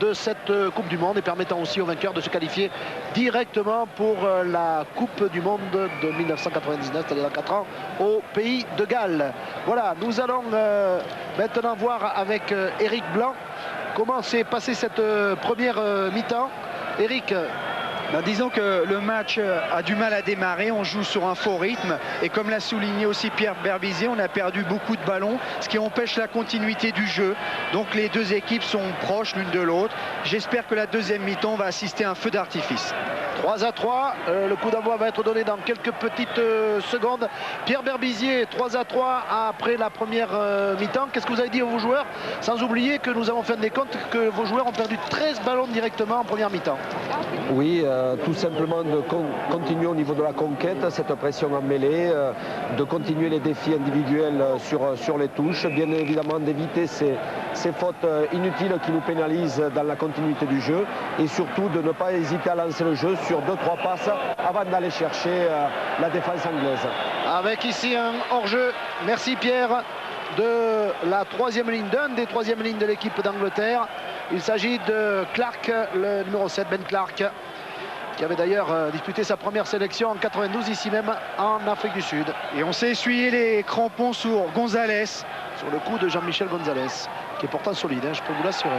de cette Coupe du Monde et permettant aussi aux vainqueurs de se qualifier directement pour la Coupe du Monde de 1999, c'est-à-dire dans 4 ans, au pays de Galles. Voilà, nous allons maintenant voir avec Éric Blanc comment s'est passée cette première mi-temps. Éric. Disons que le match a du mal à démarrer, on joue sur un faux rythme et comme l'a souligné aussi Pierre Berbizier, on a perdu beaucoup de ballons, ce qui empêche la continuité du jeu. Donc les deux équipes sont proches l'une de l'autre. J'espère que la deuxième mi-temps va assister à un feu d'artifice. 3-3, le coup d'envoi va être donné dans quelques petites secondes. Pierre Berbizier, 3-3 après la première mi-temps. Qu'est-ce que vous avez dit à vos joueurs? Sans oublier que nous avons fait des comptes que vos joueurs ont perdu 13 ballons directement en première mi-temps. Oui, tout simplement de continuer au niveau de la conquête, cette pression en mêlée, de continuer les défis individuels sur les touches, bien évidemment d'éviter ces fautes inutiles qui nous pénalisent dans la continuité du jeu et surtout de ne pas hésiter à lancer le jeu sur 2-3 passes avant d'aller chercher la défense anglaise. Avec ici un hors-jeu, merci Pierre, de la troisième ligne, d'un des troisièmes lignes de l'équipe d'Angleterre. Il s'agit de Clark, le numéro 7, Ben Clark, qui avait d'ailleurs disputé sa première sélection en 92, ici même en Afrique du Sud. Et on s'est essuyé les crampons sur Gonzalez. Sur le coup de Jean-Michel Gonzalez, qui est pourtant solide, je peux vous l'assurer.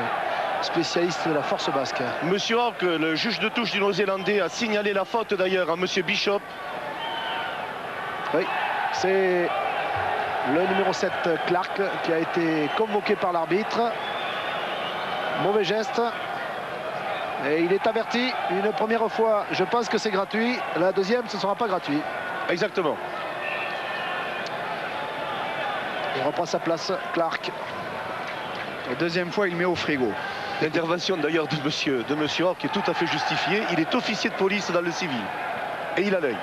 Spécialiste de la force basque. Monsieur Hawke, le juge de touche du Néo-Zélandais, a signalé la faute d'ailleurs à Monsieur Bishop. Oui, c'est le numéro 7, Clark, qui a été convoqué par l'arbitre. Mauvais geste. Et il est averti une première fois. Je pense que c'est gratuit. La deuxième, ce ne sera pas gratuit. Exactement. Il reprend sa place, Clark. La deuxième fois, il met au frigo. L'intervention d'ailleurs de monsieur Hawke est tout à fait justifiée. Il est officier de police dans le civil. Et il a l'œil.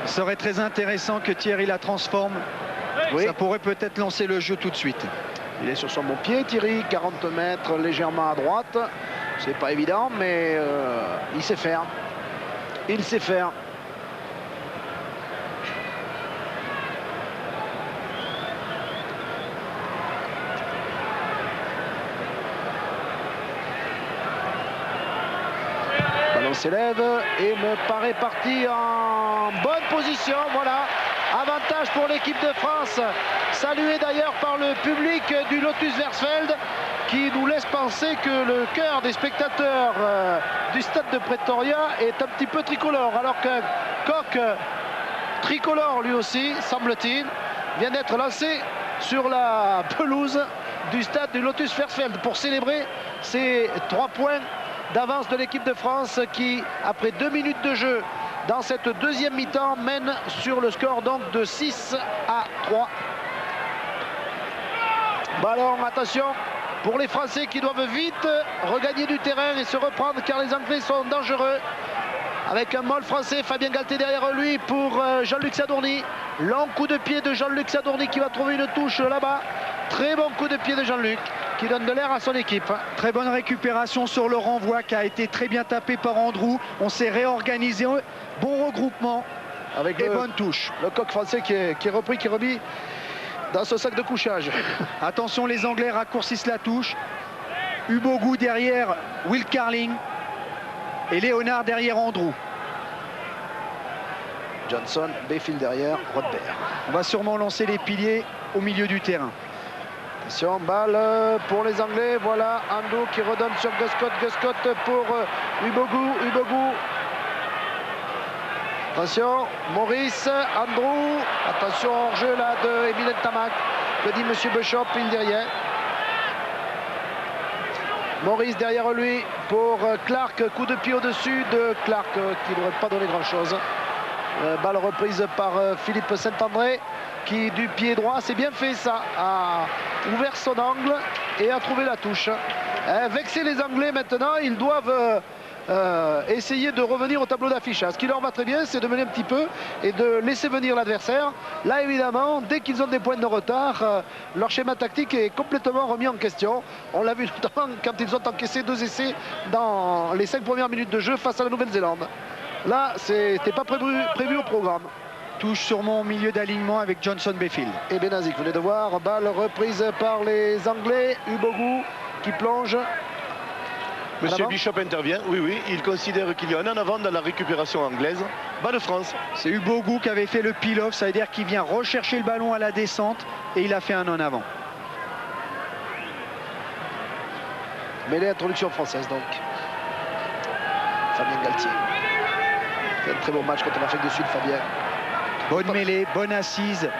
Il serait très intéressant que Thierry la transforme. Oui. Ça pourrait peut-être lancer le jeu tout de suite. Il est sur son bon pied, Thierry, 40 mètres légèrement à droite. C'est pas évident, mais il sait faire. Il sait faire. Le ballon s'élève et me paraît parti en bonne position. Voilà. Avantage pour l'équipe de France, salué d'ailleurs par le public du Lotus Versfeld, qui nous laisse penser que le cœur des spectateurs du stade de Pretoria est un petit peu tricolore, alors qu'un coq tricolore lui aussi, semble-t-il, vient d'être lancé sur la pelouse du stade du Lotus Versfeld pour célébrer ces 3 points d'avance de l'équipe de France qui, après 2 minutes de jeu, dans cette deuxième mi-temps, mène sur le score donc de 6-3. Ballon, attention, pour les Français qui doivent vite regagner du terrain et se reprendre car les Anglais sont dangereux. Avec un molle français, Fabien Galté derrière lui pour Jean-Luc Sadourny. Long coup de pied de Jean-Luc Sadourny qui va trouver une touche là-bas. Très bon coup de pied de Jean-Luc qui donne de l'air à son équipe. Très bonne récupération sur le renvoi qui a été très bien tapé par Andrew. On s'est réorganisé, bon regroupement avec les bonnes touches. Le coq français qui est repris, qui est remis dans ce sac de couchage. Attention, les Anglais raccourcissent la touche. Ubogou derrière Will Carling et Léonard derrière Andrew. Johnson, Bayfield derrière, Rodbert. On va sûrement lancer les piliers au milieu du terrain. Attention, balle pour les Anglais. Voilà, Andrew qui redonne sur Guscott. Guscott pour Ubogou. Attention, Maurice, Andrew. Attention, hors-jeu là de Emile Tamac. Que dit Monsieur Bishop, il derrière. Maurice derrière lui pour Clark. Coup de pied au-dessus de Clark qui ne devrait pas donner grand-chose. Balle reprise par Philippe Saint-André qui du pied droit, c'est bien fait ça, a ouvert son angle et a trouvé la touche. Vexer les Anglais maintenant, ils doivent essayer de revenir au tableau d'affichage. Ce qui leur va très bien, c'est de mener un petit peu et de laisser venir l'adversaire. Là évidemment, dès qu'ils ont des points de retard, leur schéma tactique est complètement remis en question. On l'a vu notamment quand ils ont encaissé 2 essais dans les 5 premières minutes de jeu face à la Nouvelle-Zélande. Là, c'était pas prévu au programme. Touche sûrement au milieu d'alignement avec Johnson Bayfield. Et Benazi, vous venez de voir, balle reprise par les Anglais. Ubogu qui plonge. Monsieur Bishop intervient, oui, il considère qu'il y a un en avant dans la récupération anglaise. Bas de France. C'est Ubogu qui avait fait le peel-off, ça veut dire qu'il vient rechercher le ballon à la descente et il a fait un en avant. Mêlée introduction française donc. Fabien Galtier. C'est un très bon match contre l'Afrique du Sud, Fabien. Bonne mêlée, bonne assise.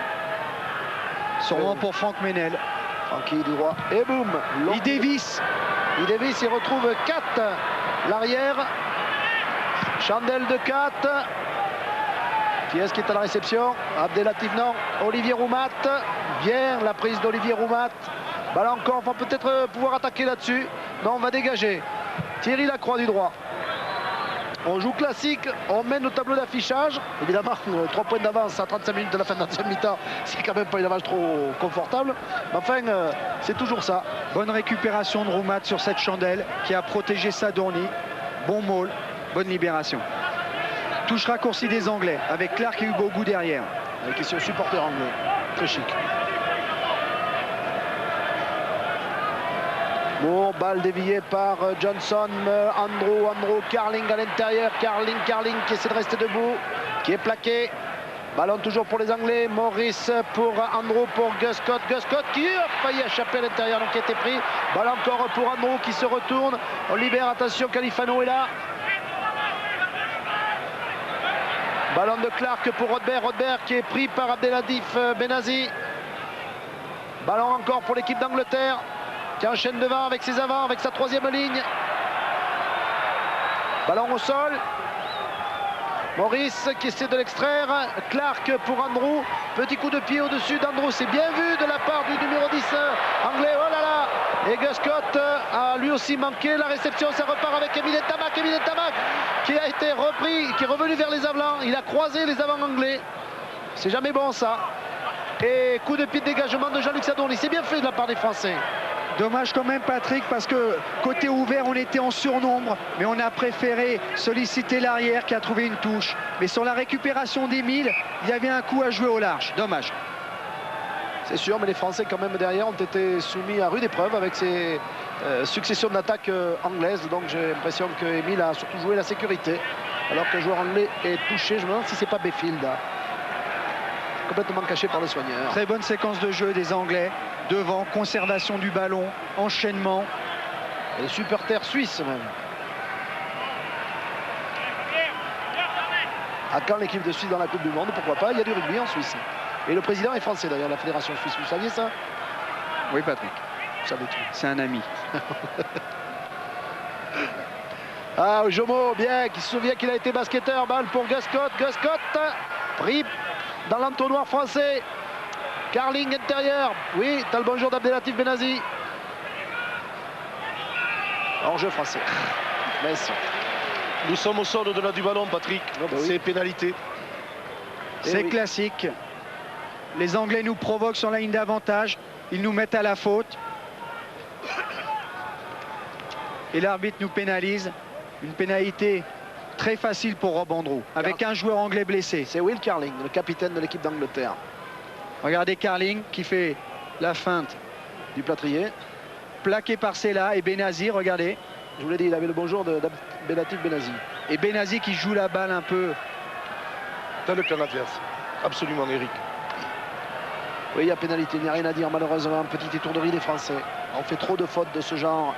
Sûrement pour Franck Menel. Francky Duroy. Et boum. Lee Davis. Lee Davis, il retrouve 4. L'arrière. Chandel de 4. Qui est-ce qui est à la réception? Abdelatif, non. Olivier Roumat. Bien la prise d'Olivier Roumat. Ballon encore, on va peut-être pouvoir attaquer là-dessus. Non, on va dégager. Thierry Lacroix du droit. On joue classique, on mène au tableau d'affichage. Évidemment, 3 points d'avance à 35 minutes de la fin de la deuxième mi-temps, c'est quand même pas une avance trop confortable. Mais enfin, c'est toujours ça. Bonne récupération de Roumat sur cette chandelle qui a protégé Sadourny. Bon maul, bonne libération. Touche raccourci des Anglais avec Clark et Ubogu derrière. Avec question supporter anglais, très chic. Bon, balle déviée par Johnson, Andrew, Carling à l'intérieur, Carling qui essaie de rester debout, qui est plaqué. Ballon toujours pour les Anglais, Morris pour Andrew, pour Gus Scott qui a failli échapper à l'intérieur, donc qui a été pris. Ballon encore pour Andrew qui se retourne, on libère, attention, Califano est là. Ballon de Clark pour Rodbert qui est pris par Abdelatif Benazi. Ballon encore pour l'équipe d'Angleterre, qui enchaîne devant avec ses avants, avec sa troisième ligne. Ballon au sol. Morris qui essaie de l'extraire. Clark pour Andrew. Petit coup de pied au-dessus d'Andrew. C'est bien vu de la part du numéro 10 anglais. Oh là là. Et Gus Scott a lui aussi manqué. La réception, ça repart avec Emile Ntamak. Qui a été repris, qui est revenu vers les avants. Il a croisé les avants anglais. C'est jamais bon ça. Et coup de pied de dégagement de Jean-Luc Sadourny. C'est bien fait de la part des Français. Dommage quand même, Patrick, parce que côté ouvert, on était en surnombre, mais on a préféré solliciter l'arrière qui a trouvé une touche. Mais sur la récupération d'Emile, il y avait un coup à jouer au large. Dommage. C'est sûr, mais les Français quand même derrière ont été soumis à rude épreuve avec ces successions d'attaques anglaises. Donc j'ai l'impression qu'Emile a surtout joué la sécurité, alors qu'un joueur anglais est touché. Je me demande si c'est pas Bayfield. Complètement caché par les soigneurs. Très bonne séquence de jeu des Anglais. Devant, conservation du ballon, enchaînement. Et les supporters suisses même. À quand l'équipe de Suisse dans la Coupe du Monde? Pourquoi pas? Il y a du rugby en Suisse. Et le président est français d'ailleurs, la Fédération Suisse. Vous saviez ça? Oui, Patrick. Vous savez tout. C'est un ami. Ah, Jomo, bien, qui se souvient qu'il a été basketteur. Balle pour Gus Scott. Pris dans l'entonnoir français. Carling intérieur. Oui, t'as le bonjour d'Abdelatif Benazi. Hors-jeu français. Merci. Nous sommes au sol au-delà du ballon, Patrick. C'est pénalité. C'est classique. Les Anglais nous provoquent sur la ligne d'avantage. Ils nous mettent à la faute. Et l'arbitre nous pénalise. Une pénalité très facile pour Rob Andrew, avec un joueur anglais blessé. C'est Will Carling, le capitaine de l'équipe d'Angleterre. Regardez Carling qui fait la feinte du plâtrier. Plaqué par Sella et Benazi, regardez. Je vous l'ai dit, il avait le bonjour d'Abdelatif Benazi. Et Benazi qui joue la balle un peu dans le camp adverse. Absolument, Eric. Oui, il y a pénalité, il n'y a rien à dire malheureusement. Petite étourderie des Français. On fait trop de fautes de ce genre.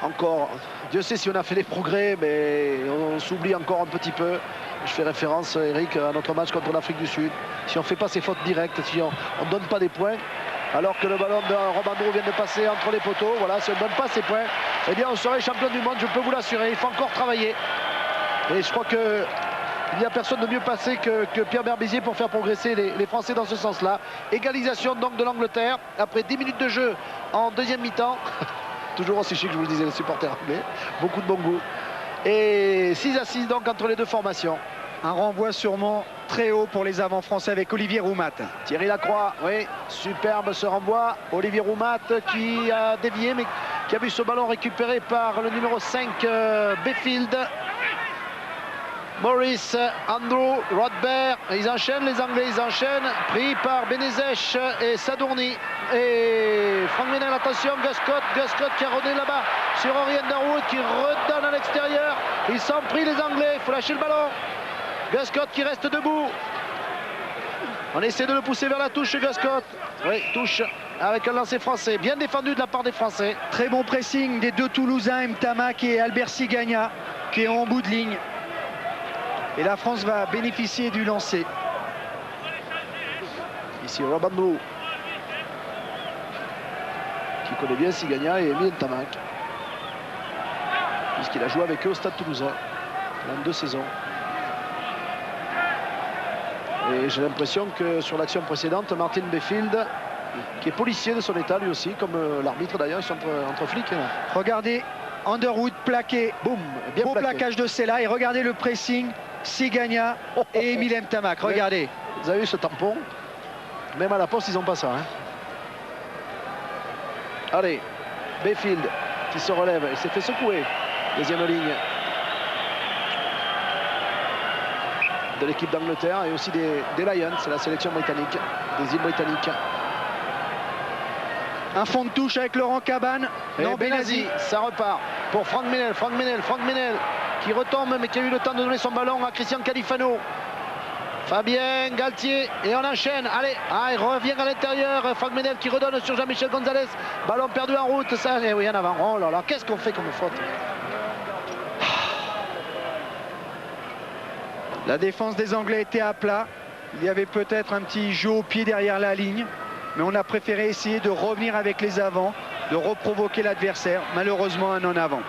Encore, Dieu sait si on a fait des progrès, mais on s'oublie encore un petit peu. Je fais référence, Eric, à notre match contre l'Afrique du Sud. Si on ne fait pas ces fautes directes, si on ne donne pas des points, alors que le ballon de Rob Andrew vient de passer entre les poteaux, voilà, si on ne donne pas ces points, eh bien on serait champion du monde, je peux vous l'assurer. Il faut encore travailler. Et je crois qu'il n'y a personne de mieux passé que Pierre Berbizier pour faire progresser les Français dans ce sens-là. Égalisation donc de l'Angleterre, après 10 minutes de jeu en deuxième mi-temps. Toujours aussi chic, je vous le disais, les supporters anglais. Beaucoup de bon goût. Et 6-6 donc entre les deux formations. Un renvoi sûrement très haut pour les avants français avec Olivier Roumat. Thierry Lacroix, oui, superbe ce renvoi. Olivier Roumat qui a dévié, mais qui a vu ce ballon récupéré par le numéro 5, Bayfield. Maurice, Andrew, Rodbert, ils enchaînent les Anglais, ils enchaînent, pris par Benezech et Sadourny. Et Frank Meneil, attention, Gus Scott qui a rodé là-bas sur Rory Underwood, qui redonne à l'extérieur. Ils sont pris les Anglais, il faut lâcher le ballon. Gus Scott qui reste debout. On essaie de le pousser vers la touche, Gus Scott. Oui, touche avec un lancer français, bien défendu de la part des Français. Très bon pressing des deux Toulousains, Mtamak et Albert Sigagna, qui est en bout de ligne. Et la France va bénéficier du lancer. Ici Rob Andrew, qui connaît bien Sigagna et Emile Ntamak, puisqu'il a joué avec eux au Stade Toulousain pendant 2 saisons. Et j'ai l'impression que sur l'action précédente, Martin Bayfield, qui est policier de son état lui aussi, comme l'arbitre d'ailleurs, ils sont entre flics. Là. Regardez, Underwood plaqué, boum, bien beau plaqué. plaquage de Sella, et regardez le pressing, Sigagna et Emile Ntamak, regardez. Vous avez vu ce tampon? Même à la poste, ils n'ont pas ça. Hein. Allez, Bayfield qui se relève, il s'est fait secouer. Deuxième ligne de l'équipe d'Angleterre et aussi des Lions, c'est la sélection britannique, des îles britanniques. Un fond de touche avec Laurent Cabane. Et Non, Benazi, ça repart pour Frank Meneil, qui retombe mais qui a eu le temps de donner son ballon à Christian Califano. Fabien Galtier et on enchaîne. Allez, il revient à l'intérieur. Frank Meneil qui redonne sur Jean-Michel Gonzalez. Ballon perdu en route. Ça, et oui, en avant. Oh là là, qu'est-ce qu'on fait comme faute? La défense des Anglais était à plat. Il y avait peut-être un petit jeu au pied derrière la ligne. Mais on a préféré essayer de revenir avec les avants, de reprovoquer l'adversaire. Malheureusement, un en avant.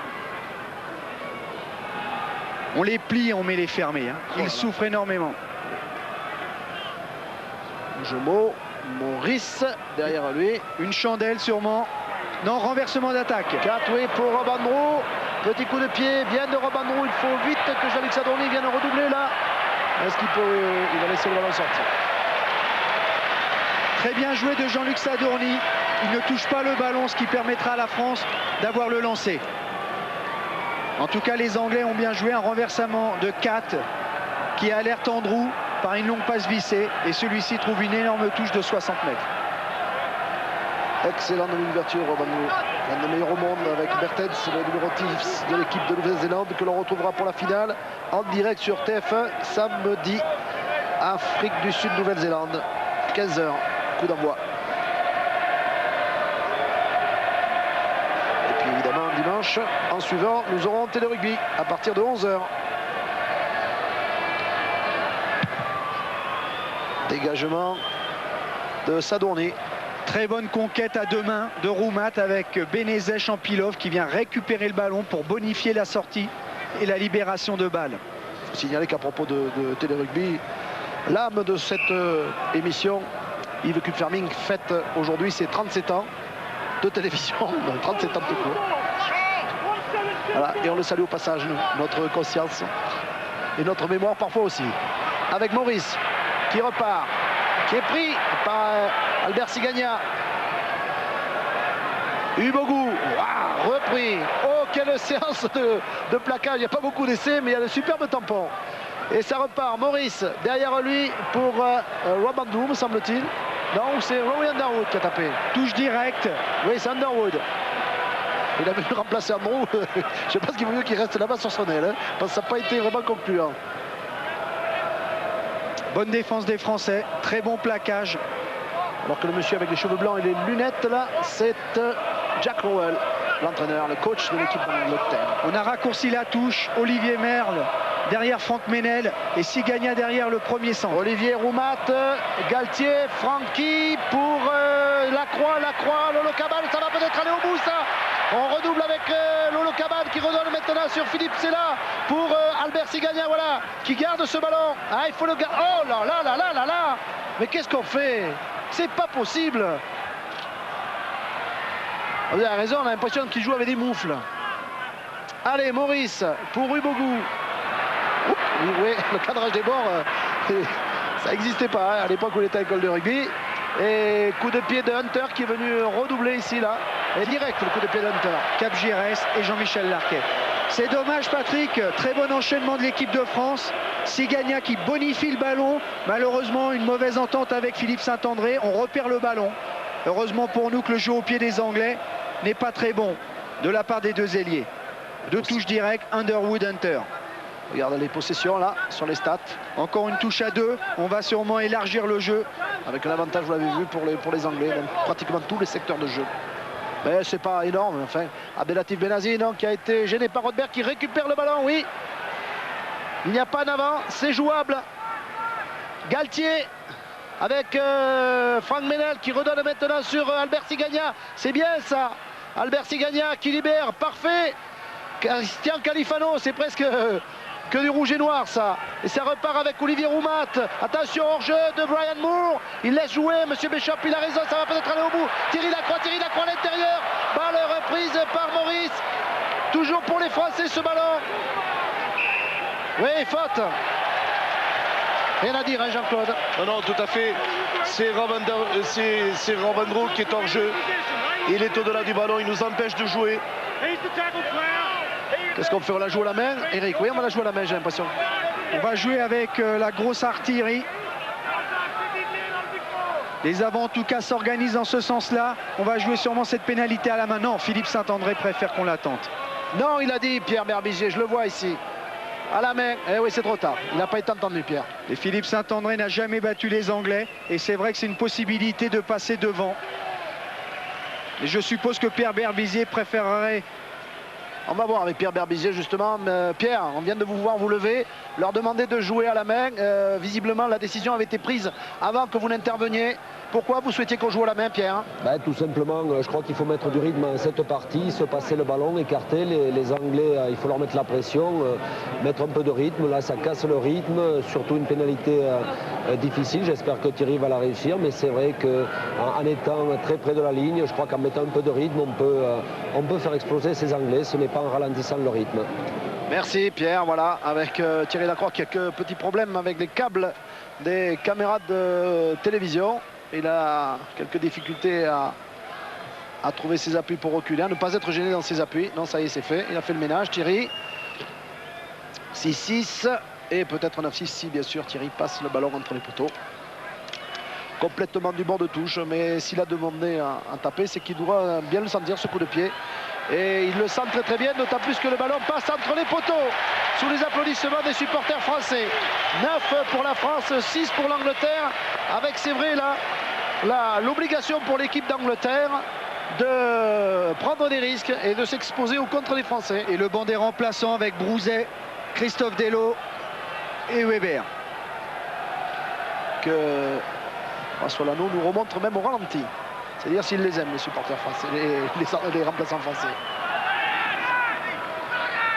On les plie et on met les fermés. Hein. Ils souffrent énormément. Jomo, Maurice derrière lui. Une chandelle sûrement. Non, renversement d'attaque. 4 oui pour Rob Andrew. Petit coup de pied, bien de Rob Andrew. Il faut vite que Jean-Luc Sadourny vienne redoubler là. Est-ce qu'il peut... il va laisser le ballon sortir. Très bien joué de Jean-Luc Sadourny. Il ne touche pas le ballon, ce qui permettra à la France d'avoir le lancer. En tout cas, les Anglais ont bien joué. Un renversement de 4 qui alerte Andrew par une longue passe vissée. Et celui-ci trouve une énorme touche de 60 mètres. Excellent ouverture, Rob Andrew. Un des meilleurs au monde avec Bertens, le numéro 10 de l'équipe de Nouvelle-Zélande, que l'on retrouvera pour la finale en direct sur TF1 samedi. Afrique du Sud, Nouvelle-Zélande, 15 h. Coup d'envoi. Et puis évidemment dimanche, en suivant, nous aurons Télé Rugby à partir de 11 h. Dégagement de Sadourny. Très bonne conquête à 2 mains de Roumat avec Benezech en pile-off qui vient récupérer le ballon pour bonifier la sortie et la libération de balles. Il faut signaler qu'à propos de Télé Rugby, l'âme de cette émission, Yves Kupferming fête aujourd'hui ses 37 ans de télévision, 37 ans de cours. Voilà, et on le salue au passage, nous, notre conscience et notre mémoire parfois aussi. Avec Maurice qui repart, qui est pris par Albert Sigagna. Ubogou, wow, repris. Oh, quelle séance de plaquage. Il n'y a pas beaucoup d'essais, mais il y a le superbe tampon. Et ça repart. Maurice, derrière lui pour Rob Andrew, me semble-t-il. Non, c'est Rory Underwood qui a tapé. Touche directe. Oui, c'est Underwood. Il a voulu remplacer Andrew. Je ne sais pas ce qu'il vaut mieux qu'il reste là-bas sur son aile, hein, parce que ça n'a pas été vraiment concluant. Bonne défense des Français. Très bon plaquage. Alors que le monsieur avec les cheveux blancs et les lunettes, là, c'est Jack Rowell, l'entraîneur, le coach de l'équipe d'Angleterre. On a raccourci la touche. Olivier Merle derrière Frank Meneil et Sigagna derrière le premier centre. Olivier Roumat, Galtier, Francky pour Lacroix, Lolo Cabane, ça va peut-être aller au bout ça. On redouble avec Lolo Cabane qui redonne maintenant sur Philippe Sella pour Albert Sigagna, voilà, qui garde ce ballon. Ah, il faut le garder. Oh là là là là là là. Mais qu'est-ce qu'on fait? C'est pas possible. Vous avez raison, on a l'impression qu'il joue avec des moufles. Allez, Maurice pour Ubogou. Oui, le cadrage des bords, ça n'existait pas hein, à l'époque où il était à l'école de rugby. Et coup de pied de Hunter qui est venu redoubler ici, là. Et direct, le coup de pied de Hunter. Cap Giresse et Jean-Michel Larquet. C'est dommage, Patrick. Très bon enchaînement de l'équipe de France. Sigagna qui bonifie le ballon. Malheureusement, une mauvaise entente avec Philippe Saint-André. On repère le ballon. Heureusement pour nous que le jeu au pied des Anglais n'est pas très bon de la part des deux ailiers. Deux touches directes, Underwood-Hunter. Regarde les possessions là, sur les stats. Encore une touche à 2. On va sûrement élargir le jeu. Avec un avantage, vous l'avez vu, pour les Anglais, dans pratiquement tous les secteurs de jeu. Mais c'est pas énorme. Enfin, Abdelatif Benazi, non, qui a été gêné par Rodberg, qui récupère le ballon, oui. Il n'y a pas d'avant, c'est jouable. Galtier avec Franck Ménel qui redonne maintenant sur Albert Sigagna. C'est bien ça. Albert Sigagna qui libère, parfait. Christian Califano, c'est presque que du rouge et noir ça. Et ça repart avec Olivier Roumat. Attention, hors-jeu de Brian Moore. Il laisse jouer, Monsieur Béchop, il a raison, ça va peut-être aller au bout. Thierry Lacroix à l'intérieur. Balle reprise par Maurice. Toujours pour les Français ce ballon. Oui, faute. Rien à dire, hein, Jean-Claude. Non, tout à fait. C'est Ravandro qui est hors jeu. Il est au-delà du ballon, il nous empêche de jouer. Qu'est-ce qu'on fait? On la joue à la main, Eric? Oui, on va la jouer à la main, j'ai l'impression. On va jouer avec la grosse artillerie. Les avants, en tout cas, s'organisent dans ce sens-là. On va jouer sûrement cette pénalité à la main. Non, Philippe Saint-André préfère qu'on l'attente. Non, il a dit Pierre Berbizier, je le vois ici. À la main. Eh oui, c'est trop tard. Il n'a pas été entendu, Pierre. Et Philippe Saint-André n'a jamais battu les Anglais. Et c'est vrai que c'est une possibilité de passer devant. Et je suppose que Pierre Berbizier préférerait... On va voir avec Pierre Berbizier justement. Pierre, on vient de vous voir vous lever, leur demander de jouer à la main. Visiblement, la décision avait été prise avant que vous n'interveniez. Pourquoi vous souhaitiez qu'on joue à la main, Pierre? Tout simplement, je crois qu'il faut mettre du rythme à cette partie, se passer le ballon, écarter les Anglais. Il faut leur mettre la pression, mettre un peu de rythme. Là, ça casse le rythme, surtout une pénalité difficile. J'espère que Thierry va la réussir, mais c'est vrai qu'en étant très près de la ligne, je crois qu'en mettant un peu de rythme, on peut faire exploser ces Anglais. Ce n'est pas en ralentissant le rythme. Merci Pierre, voilà, avec Thierry Lacroix qui a quelques petits problèmes avec les câbles des caméras de télévision. Il a quelques difficultés à trouver ses appuis pour reculer, à ne pas être gêné dans ses appuis. Non, ça y est, c'est fait. Il a fait le ménage, Thierry. 6-6 et peut-être 9-6 si bien sûr Thierry passe le ballon entre les poteaux. Complètement du bord de touche, mais s'il a demandé à taper, c'est qu'il doit bien le sentir, ce coup de pied. Et il le sent très très bien, d'autant plus que le ballon passe entre les poteaux sous les applaudissements des supporters français. 9 pour la France, 6 pour l'Angleterre, avec, c'est vrai, là, l'obligation pour l'équipe d'Angleterre de prendre des risques et de s'exposer au contre des Français. Et le banc des remplaçants avec Brouzet, Christophe Delot et Weber. Que Solano nous remontre même au ralenti. C'est-à-dire s'ils les aiment, les supporters français, les remplaçants français.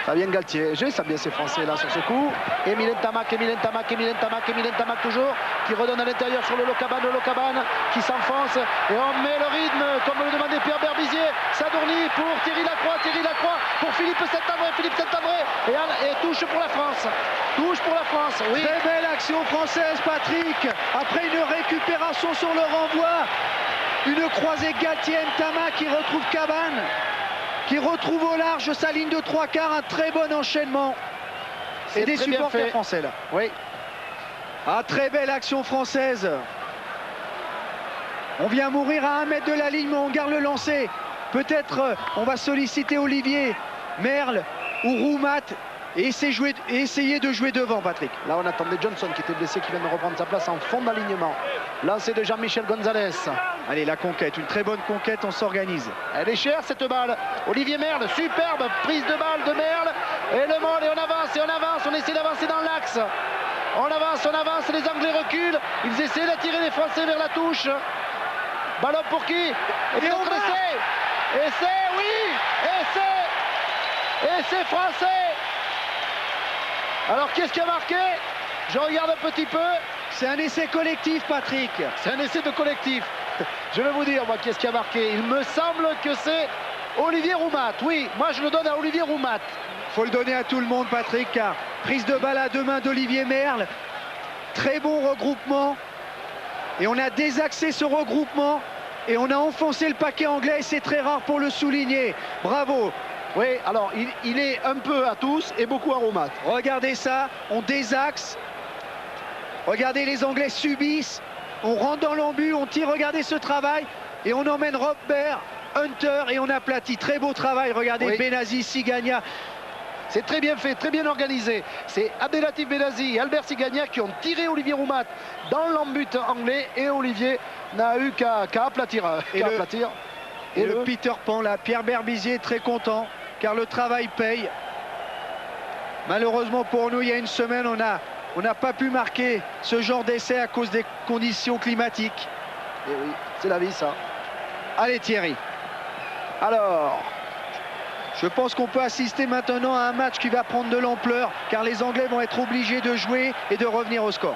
Fabien Galtier, ça bien ces Français là sur ce coup. Emile Ntamak toujours, qui redonne à l'intérieur sur le Locaban qui s'enfonce. Et on met le rythme, comme le demandait Pierre Berbizier. Sadourny pour Thierry Lacroix pour Philippe Saint-André. Et touche pour la France. Oui. Très belle action française, Patrick. Après une récupération sur le renvoi. Une croisée Galtier-Ntamak qui retrouve Cabane, qui retrouve au large sa ligne de 3/4, un très bon enchaînement. Et des supporters français là. Oui. Très belle action française. On vient mourir à 1 mètre de la ligne, mais on garde le lancer. Peut-être on va solliciter Olivier Merle ou Roumat et essayer de jouer devant, Patrick. Là, on attendait Johnson qui était blessé, qui vient de reprendre sa place en fond d'alignement. Lancé de Jean-Michel Gonzalez. Allez, la conquête, une très bonne conquête, on s'organise. Elle est chère cette balle. Olivier Merle, superbe prise de balle de Merle. Et le monde, et on avance, on essaie d'avancer dans l'axe. On avance, les Anglais reculent. Ils essaient d'attirer les Français vers la touche. Ballon pour qui? Et peut-être essai français. Alors qu'est-ce qui a marqué? Je regarde un petit peu. C'est un essai collectif, Patrick. C'est un essai de collectif. Je vais vous dire, moi, qu'est-ce qui a marqué. Il me semble que c'est Olivier Roumat. Oui, moi, je le donne à Olivier Roumat. Faut le donner à tout le monde, Patrick, car prise de balle à 2 mains d'Olivier Merle. Très bon regroupement. Et on a désaxé ce regroupement. Et on a enfoncé le paquet anglais. Et c'est très rare pour le souligner. Bravo. Oui, alors il est un peu à tous et beaucoup à Roumat. Regardez ça, on désaxe. Regardez, les Anglais subissent. On rentre dans l'embut, on tire, regardez ce travail. Et on emmène Robert, Hunter et on aplatit. Très beau travail, regardez, oui. Benazi, Sigagna. C'est très bien fait, très bien organisé. C'est Abdelatif Benazi et Albert Sigagna qui ont tiré Olivier Roumat dans l'embut anglais et Olivier n'a eu qu'à aplatir. Et le Peter Pan, là, Pierre Berbizier est très content car le travail paye. Malheureusement pour nous, il y a une semaine, on n'a pas pu marquer ce genre d'essai à cause des conditions climatiques. Et oui, c'est la vie ça. Allez Thierry. Alors, je pense qu'on peut assister maintenant à un match qui va prendre de l'ampleur car les Anglais vont être obligés de jouer et de revenir au score.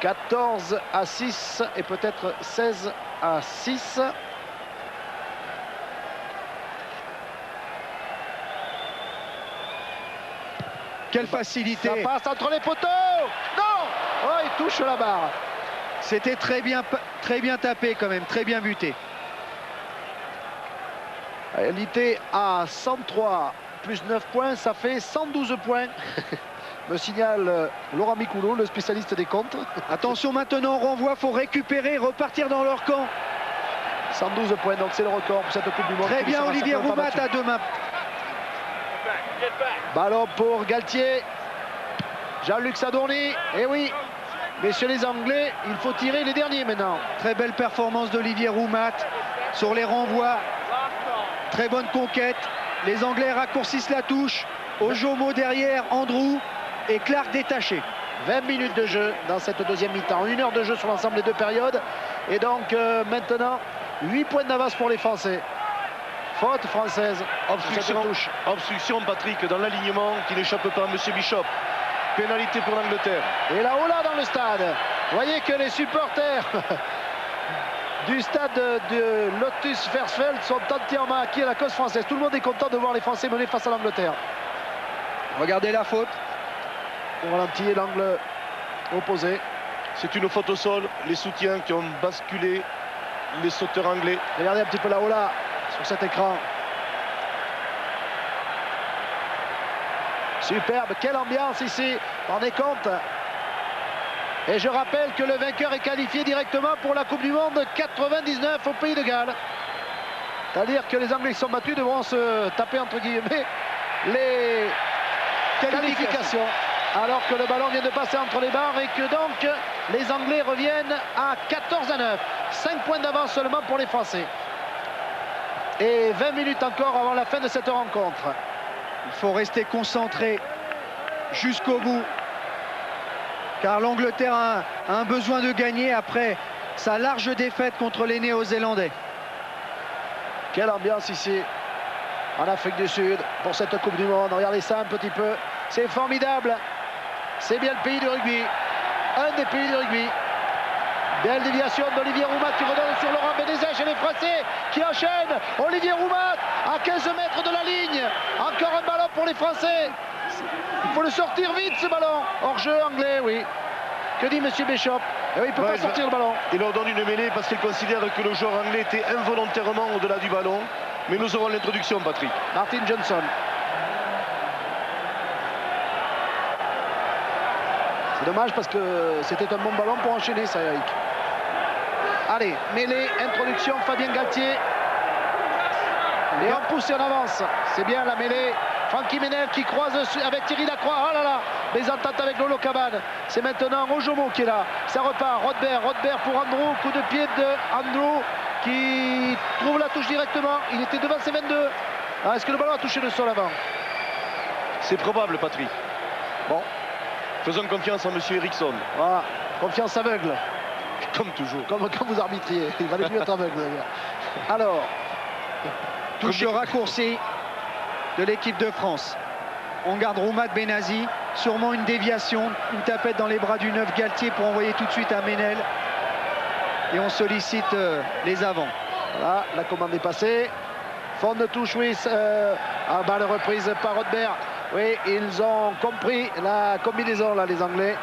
14-6 et peut-être 16-6. Quelle facilité. Ça passe entre les poteaux. Non. Oh, il touche la barre. C'était très bien tapé quand même, très bien buté. Égalité à 103 plus 9 points, ça fait 112 points. Me signale Laurent Micoulot, le spécialiste des comptes. Attention maintenant, on renvoie, faut récupérer, repartir dans leur camp. 112 points, donc c'est le record pour cette Coupe du Monde. Très bien Olivier Roumat à deux mains. Ballon pour Galtier. Jean-Luc Sadourny. Et oui, messieurs les Anglais, il faut tirer les derniers maintenant. Très belle performance d'Olivier Roumat sur les renvois. Très bonne conquête. Les Anglais raccourcissent la touche. Ojomo derrière, Andrew et Clark détaché. 20 minutes de jeu dans cette deuxième mi-temps. 1 heure de jeu sur l'ensemble des deux périodes. Et donc maintenant, 8 points d'avance pour les Français. Faute française. Obstruction, Patrick, dans l'alignement qui n'échappe pas à M. Bishop. Pénalité pour l'Angleterre. Et là, oh là, dans le stade. Vous voyez que les supporters du stade de Lotus Versfeld sont entièrement acquis à la cause française. Tout le monde est content de voir les Français mener face à l'Angleterre. Regardez la faute. On ralentit l'angle opposé. C'est une faute au sol. Les soutiens qui ont basculé les sauteurs anglais. Regardez un petit peu là-haut là, sur cet écran. Superbe, quelle ambiance ici, vous vous rendez compte? Et je rappelle que le vainqueur est qualifié directement pour la Coupe du Monde 99 au Pays de Galles. C'est-à-dire que les Anglais qui sont battus devront se taper entre guillemets les qualifications. Alors que le ballon vient de passer entre les barres et que donc les Anglais reviennent à 14-9. 5 points d'avance seulement pour les Français. Et 20 minutes encore avant la fin de cette rencontre. Il faut rester concentré jusqu'au bout. Car l'Angleterre a un besoin de gagner après sa large défaite contre les Néo-Zélandais. Quelle ambiance ici en Afrique du Sud pour cette Coupe du Monde. Regardez ça un petit peu. C'est formidable. C'est bien le pays du rugby. Un des pays du rugby. Belle déviation d'Olivier Roumat qui redonne sur Laurent Benezet chez les Français qui enchaînent. Olivier Roumat à 15 mètres de la ligne. Encore un ballon pour les Français. Il faut le sortir vite ce ballon. Hors-jeu anglais, oui. Que dit Monsieur Bishop? Eh oui, il ne peut pas sortir le ballon. Il leur donne une mêlée parce qu'il considère que le joueur anglais était involontairement au-delà du ballon. Mais nous aurons l'introduction, Patrick. Martin Johnson. C'est dommage parce que c'était un bon ballon pour enchaîner ça, Eric. Allez, mêlée, introduction, Fabien Galtier. Et on pousse et on avance. C'est bien la mêlée. Francky Menel qui croise avec Thierry Lacroix. Oh là là, les ententes avec Lolo Cabane. C'est maintenant Ojomo qui est là. Ça repart. Rodbert pour Andrew. Coup de pied de Andrew qui trouve la touche directement. Il était devant ses 22. Ah, est-ce que le ballon a touché le sol avant? C'est probable, Patrick. Bon. Faisons confiance en M. Eriksson. Voilà, confiance aveugle. Comme toujours. Comme quand vous arbitriez. Il valait mieux être aveugle d'ailleurs. Alors, touche raccourci de l'équipe de France. On garde Roumat Benazi. Sûrement une déviation, une tapette dans les bras du 9 Galtier pour envoyer tout de suite à Menel. Et on sollicite les avants. Voilà, la commande est passée. Fond de touche, oui. Balle reprise par Rodbert. Oui, ils ont compris la combinaison, là, les Anglais.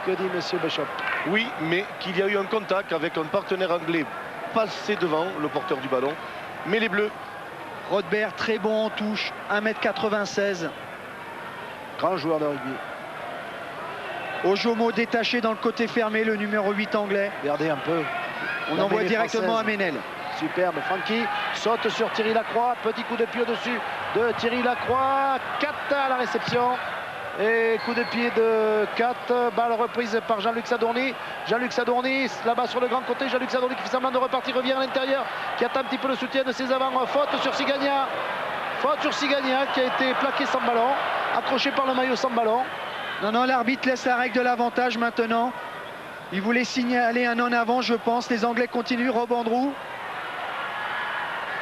Que dit Monsieur Bishop? Oui, mais qu'il y a eu un contact avec un partenaire anglais passé devant, le porteur du ballon. Mais les Bleus Rodbert, très bon en touche, 1,96 m. Grand joueur de rugby. Ojomo détaché dans le côté fermé, le numéro 8 anglais. Regardez un peu. On La envoie mêlée directement française. à Ménel. Superbe, Francky saute sur Thierry Lacroix, petit coup de pied au-dessus de Thierry Lacroix, 4 à la réception et coup de pied de 4, balle reprise par Jean-Luc Sadourny. Jean-Luc Sadourny là-bas sur le grand côté, Jean-Luc Sadourny qui fait semblant de repartir, revient à l'intérieur, qui attend un petit peu le soutien de ses avants, faute sur Sigagna qui a été plaqué sans ballon, accroché par le maillot sans ballon. Non, l'arbitre laisse la règle de l'avantage maintenant. Il voulait signaler un en avant, je pense. Les Anglais continuent, Rob Andrew.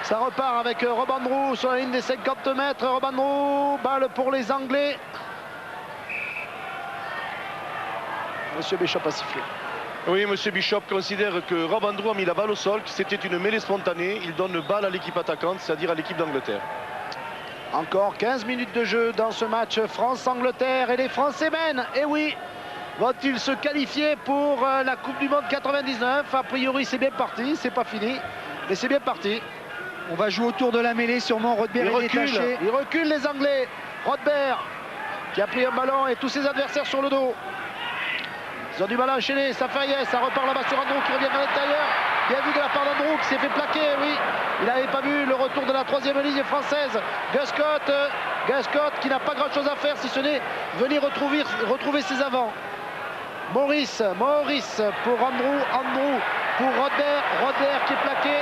Ça repart avec Rob Andrew sur la ligne des 50 mètres. Rob Andrew, balle pour les Anglais. Monsieur Bishop a sifflé. Oui, monsieur Bishop considère que Rob Andrew a mis la balle au sol, que c'était une mêlée spontanée. Il donne balle à l'équipe attaquante, c'est-à-dire à l'équipe d'Angleterre. Encore 15 minutes de jeu dans ce match France-Angleterre et les Français mènent. Et oui, vont-ils se qualifier pour la Coupe du Monde 99? A priori, c'est bien parti, c'est pas fini, mais c'est bien parti. On va jouer autour de la mêlée, sûrement Rodbert est détaché. Ils reculent les Anglais. Rodbert qui a pris un ballon et tous ses adversaires sur le dos. Ils ont du mal à enchaîner, ça fait rien, ça repart là-bas sur Andrew qui revient à l'intérieur. Bien vu de la part d'Andrew qui s'est fait plaquer, oui. Il n'avait pas vu le retour de la troisième ligne française. Gus Scott qui n'a pas grand-chose à faire si ce n'est venir retrouver ses avants. Maurice pour Andrew pour Rodbert qui est plaqué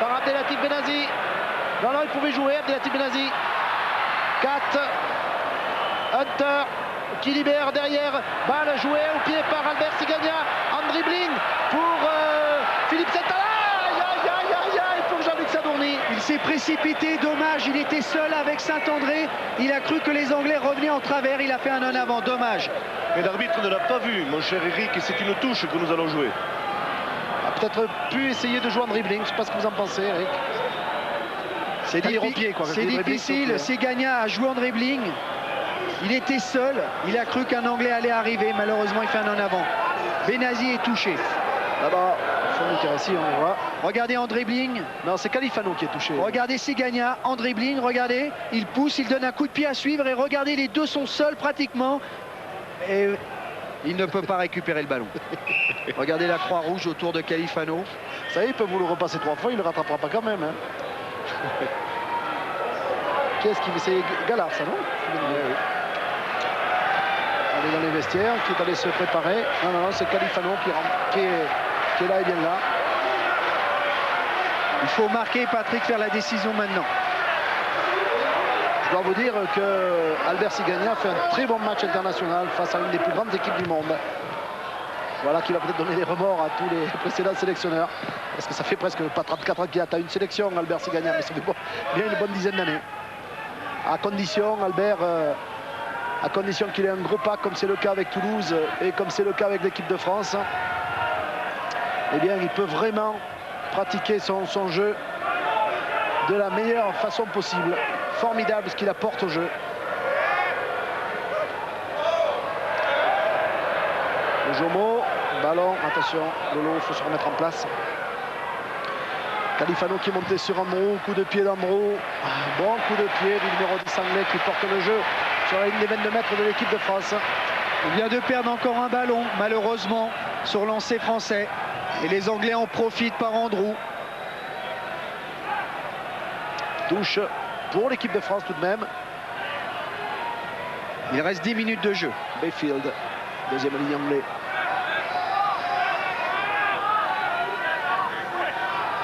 par Abdelatif Benazi. Non, il pouvait jouer, Abdelatif Benazi. 4. Hunter qui libère derrière. Balle jouée au pied par Albert Sigagna. En dribbling pour Philippe Sentala. Aïe pour Jean-Luc Sadourny. Il s'est précipité, dommage, il était seul avec Saint-André. Il a cru que les Anglais revenaient en travers, il a fait un en avant, dommage. Mais l'arbitre ne l'a pas vu, mon cher Eric, et c'est une touche que nous allons jouer. A peut-être pu essayer de jouer en dribbling, je ne sais pas ce que vous en pensez, Eric. C'est difficile, Sigagna a joué en dribbling. Il était seul, il a cru qu'un Anglais allait arriver, malheureusement il fait un en avant. Benazi est touché. Là-bas, ici, on voit. Regardez en dribbling. Non, c'est Califano qui est touché. Regardez Sigagna en dribbling, regardez. Il pousse, il donne un coup de pied à suivre et regardez, les deux sont seuls pratiquement. Et il ne peut pas récupérer le ballon. Regardez la croix rouge autour de Califano. Ça y est, il peut vous le repasser 3 fois, il ne le rattrapera pas quand même. Hein. Qu'est-ce qui fait? C'est Gallard, ça, non? On est dans les vestiaires, qui est allé se préparer. Non, c'est Califano qui est là et bien là. Il faut marquer, Patrick, faire la décision maintenant. Je dois vous dire que Albert Sigagna fait un très bon match international face à une des plus grandes équipes du monde. Voilà qui va peut-être donner des remords à tous les précédents sélectionneurs. Parce que ça fait presque pas 34 ans qu'il a une sélection, Albert Sigagna, mais ça fait bien une bonne dizaine d'années. À condition, Albert, à condition qu'il ait un gros pack comme c'est le cas avec Toulouse et comme c'est le cas avec l'équipe de France, eh bien il peut vraiment pratiquer son jeu de la meilleure façon possible. Formidable ce qu'il apporte au jeu. Le Jomo, ballon, attention, Lolo, il faut se remettre en place. Califano qui est monté sur Andrew, coup de pied d'Andrew. Bon coup de pied du numéro 10 anglais qui porte le jeu sur la ligne des 22 mètres de l'équipe de France. Il vient de perdre encore un ballon, malheureusement, sur lancer français. Et les Anglais en profitent par Andrew. Touche pour l'équipe de France tout de même. Il reste 10 minutes de jeu. Bayfield, deuxième ligne anglais.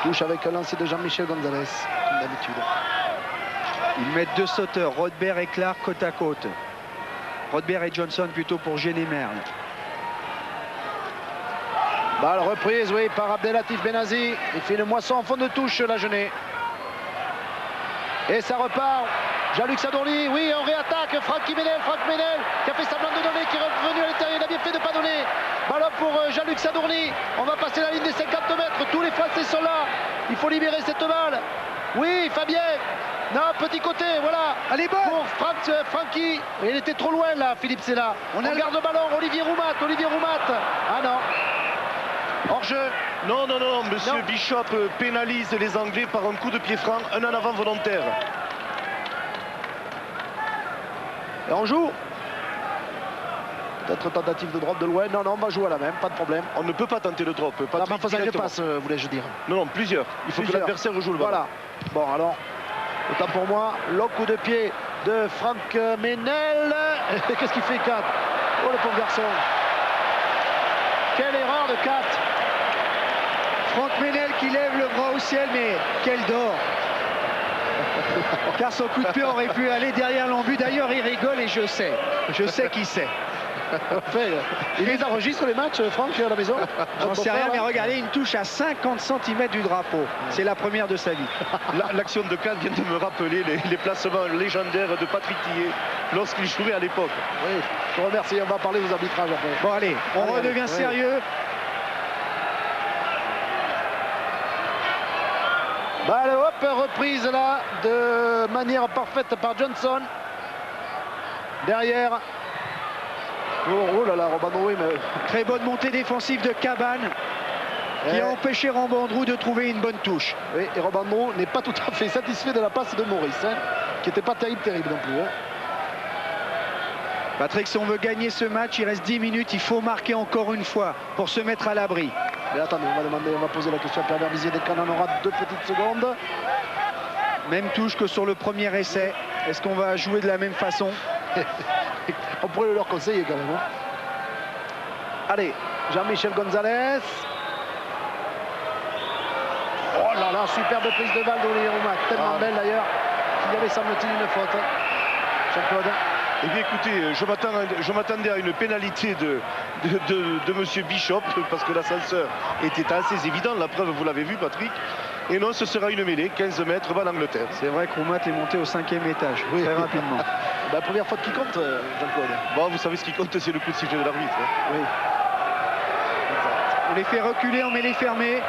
Touche avec un lancer de Jean-Michel Gonzalez, comme d'habitude. Ils mettent 2 sauteurs, Rodbert et Clark côte à côte. Rodbert et Johnson plutôt pour gêner Merle. Balle reprise, oui, par Abdelatif Benazi. Il fait une moisson en fond de touche, la Genet. Et ça repart. Jean-Luc Sadourny, oui, on réattaque. Franck Ménel qui a fait semblant de donner, qui est revenu à l'intérieur. Il a bien fait de ne pas donner. Ballon pour Jean-Luc Sadourny. On va passer la ligne des 50 mètres. Tous les Français sont là. Il faut libérer cette balle. Oui, Fabien. Non, petit côté, voilà. Allez, bon. Pour Francky. Il était trop loin là, Philippe, c'est là. On garde le ballon. Olivier Roumat. Ah non. Hors jeu. Non, monsieur Bishop pénalise les Anglais par un coup de pied franc, un en avant volontaire. Et on joue. Peut-être tentative de drop de loin. Non, on va jouer à la même, pas de problème. On ne peut pas tenter le drop. En faisant une passe, voulais-je dire. Non, plusieurs. Il faut que l'adversaire joue le ballon. Voilà. Bon, alors, autant pour moi, long coup de pied de Franck Ménel. Qu'est-ce qu'il fait, Kat? Oh, le pauvre garçon. Quelle erreur de Kat. Franck Ménel qui lève le bras au ciel, mais quel d'or. Car son coup de pied aurait pu aller derrière l'embut. D'ailleurs, il rigole et je sais qui c'est. Il les enregistre les matchs, Franck, à la maison? J'en sais rien, mais regardez, une touche à 50 cm du drapeau. C'est la première de sa vie. L'action de Kat vient de me rappeler les placements légendaires de Patrick Tillet lorsqu'il jouait à l'époque. Oui, je vous remercie. On va parler des arbitrages après. Bon, allez, on redevient sérieux. Bah, allez, hop, reprise là de manière parfaite par Johnson. Derrière. Oh là là, Robin Drouet, mais... Très bonne montée défensive de Cabane qui a empêché Rambandrou de trouver une bonne touche. Oui, et Robin Drouet n'est pas tout à fait satisfait de la passe de Maurice, hein, qui n'était pas terrible non plus. Hein. Patrick, si on veut gagner ce match, il reste 10 minutes, il faut marquer encore une fois pour se mettre à l'abri. Mais attendez, on va poser la question à Pierre Berbizier dès qu'on en aura 2 petites secondes. Même touche que sur le premier essai. Est-ce qu'on va jouer de la même façon? On pourrait leur conseiller quand même. Hein. Allez, Jean-Michel Gonzalez. Oh là là, superbe prise de balle d'Olivier Roumac. Tellement belle d'ailleurs qu'il y avait, semble-t-il, une faute. Jean-Claude. Eh bien écoutez, je m'attendais à une pénalité de monsieur Bishop parce que l'ascenseur était assez évident. La preuve, vous l'avez vu, Patrick. Et non, ce sera une mêlée, 15 mètres, va l'Angleterre. C'est vrai que Roumat est monté au 5e étage, très rapidement. La première faute qui compte, Jean-Claude. Bon, vous savez ce qui compte, c'est le coup de sifflet de l'arbitre. Hein. Oui. On les fait reculer, on met les fermés.